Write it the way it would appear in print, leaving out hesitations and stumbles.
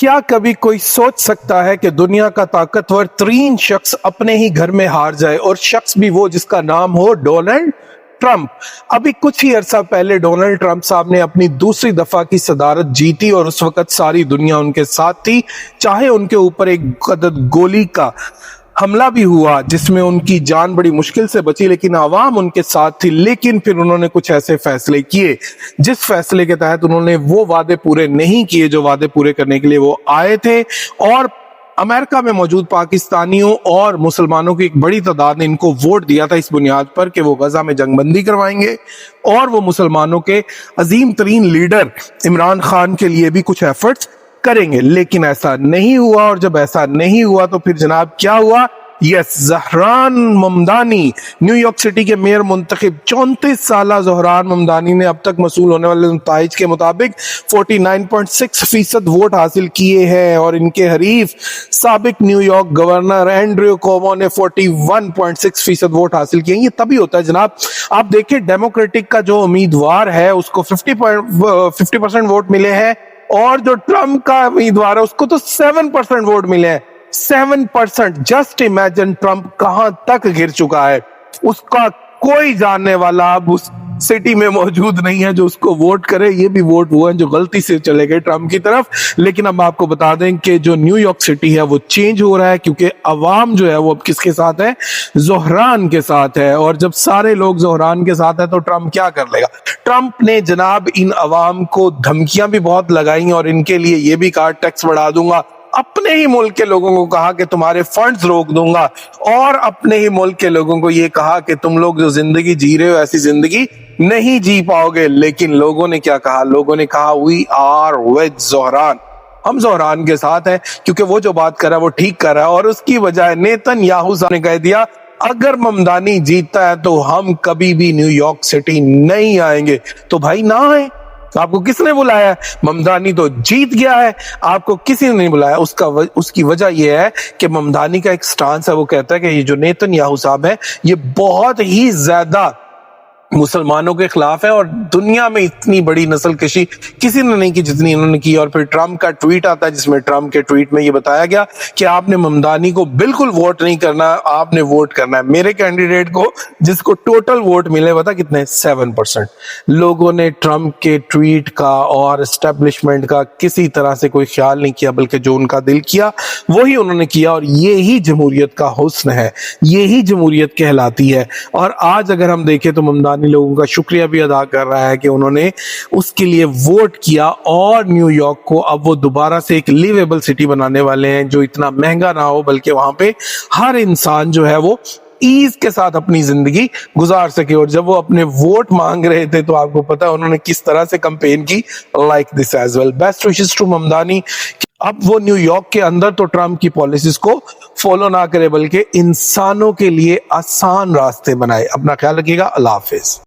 کیا کبھی کوئی سوچ سکتا ہے کہ دنیا کا طاقتور ترین شخص اپنے ہی گھر میں ہار جائے، اور شخص بھی وہ جس کا نام ہو ڈونلڈ ٹرمپ؟ ابھی کچھ ہی عرصہ پہلے ڈونلڈ ٹرمپ صاحب نے اپنی دوسری دفعہ کی صدارت جیتی، اور اس وقت ساری دنیا ان کے ساتھ تھی، چاہے ان کے اوپر ایک عدد گولی کا حملہ بھی ہوا جس میں ان کی جان بڑی مشکل سے بچی، لیکن عوام ان کے ساتھ تھی۔ لیکن پھر انہوں نے کچھ ایسے فیصلے کیے جس فیصلے کے تحت انہوں نے وہ وعدے پورے نہیں کیے جو وعدے پورے کرنے کے لیے وہ آئے تھے، اور امریکہ میں موجود پاکستانیوں اور مسلمانوں کی ایک بڑی تعداد نے ان کو ووٹ دیا تھا اس بنیاد پر کہ وہ غزہ میں جنگ بندی کروائیں گے، اور وہ مسلمانوں کے عظیم ترین لیڈر عمران خان کے لیے بھی کچھ ایفرٹس کریں گے۔ لیکن ایسا نہیں ہوا، اور جب ایسا نہیں ہوا تو پھر جناب کیا ہوا؟ یس، Dhahran Mamdani new York city کے میئر منتخب 34 سالہ زہران ممدانی نے اب تک موصول ہونے والے نتائج کے مطابق 49.6% ووٹ حاصل کیے ہیں، اور ان کے حریف سابق new York governor Andrew comma نے 41.6% ووٹ حاصل کیے ہیں۔ یہ تبھی ہوتا ہے جناب، آپ دیکھیں ڈیموکریٹک کا جو امیدوار ہے اس کو 50% ووٹ ملے ہیں، اور جو ٹرمپ کا امیدوار ہے اس کو تو 7% ووٹ ملے ہیں۔ 7%، جسٹ امیجن ٹرمپ کہاں تک گر چکا ہے۔ اس کا کوئی جاننے والا اب اس سٹی میں موجود نہیں ہے جو اس کو ووٹ کرے۔ یہ بھی ووٹ وہ ہیں جو غلطی سے چلے گئے ٹرمپ کی طرف۔ لیکن اب آپ کو بتا دیں کہ جو نیو یارک سٹی ہے وہ چینج ہو رہا ہے، کیونکہ عوام جو ہے وہ اب کس کے ساتھ ہے؟ زہران کے ساتھ ہے، اور جب سارے لوگ زہران کے ساتھ ہیں تو ٹرمپ کیا کر لے گا؟ ٹرمپ نے جناب ان عوام کو دھمکیاں بھی بہت لگائیں، اور ان کے لیے یہ بھی کہا ٹیکس بڑھا دوں گا، اپنے ہی ملک کے لوگوں کو کہا کہ تمہارے فنڈز روک دوں گا، اور اپنے ہی ملک کے لوگوں کو یہ کہا کہ تم لوگ جو زندگی جی رہے ہو ایسی زندگی نہیں جی پاؤ گے۔ لیکن لوگوں نے کیا کہا؟ لوگوں نے کہا وی آر ود زہران، ہم زہران کے ساتھ ہیں، کیونکہ وہ جو بات کر رہا ہے وہ ٹھیک کر رہا ہے۔ اور اس کی بجائے نیتن یاہو صاحب نے کہہ دیا اگر ممدانی جیتتا ہے تو ہم کبھی بھی نیو یارک سٹی نہیں آئیں گے۔ تو بھائی نہ آئیں، آپ کو کس نے بلایا ہے؟ ممدانی تو جیت گیا ہے، آپ کو کسی نے نہیں بلایا۔ اس کی وجہ یہ ہے کہ ممدانی کا ایک سٹانس ہے، وہ کہتا ہے کہ یہ جو نیتن یاہو صاحب ہے یہ بہت ہی زیادہ مسلمانوں کے خلاف ہے، اور دنیا میں اتنی بڑی نسل کشی کسی نے نہیں کی جتنی انہوں نے کی۔ اور پھر ٹرمپ کا ٹویٹ آتا ہے جس میں ٹرمپ کے ٹویٹ میں یہ بتایا گیا کہ آپ نے ممدانی کو بالکل ووٹ نہیں کرنا، آپ نے ووٹ کرنا ہے میرے کینڈیڈیٹ کو جس کو ٹوٹل ووٹ ملے پتا کتنے؟ 7%۔ لوگوں نے ٹرمپ کے ٹویٹ کا اور اسٹیبلشمنٹ کا کسی طرح سے کوئی خیال نہیں کیا، بلکہ جو ان کا دل کیا وہی انہوں نے کیا، اور یہی جمہوریت کا حسن ہے، یہی جمہوریت کہلاتی ہے۔ اور آج اگر ہم دیکھیں تو ممدانی لوگوں کا شکریہ بھی ادا کر رہا ہے کہ انہوں نے اس کے لیے ووٹ کیا، اور نیو یارک کو اب وہ دوبارہ سے ایک لیویبل سٹی بنانے والے ہیں جو اتنا مہنگا نہ ہو، بلکہ وہاں پہ ہر انسان جو ہے وہ ایز کے ساتھ اپنی زندگی گزار سکے۔ اور جب وہ اپنے ووٹ مانگ رہے تھے تو آپ کو پتا انہوں نے کس طرح سے کمپین کی، like this as well. Best wishes to Mamdani. اب وہ نیو یارک کے اندر تو ٹرمپ کی پالیسیز کو فالو نہ کرے، بلکہ انسانوں کے لیے آسان راستے بنائے۔ اپنا خیال رکھیے گا، اللہ حافظ۔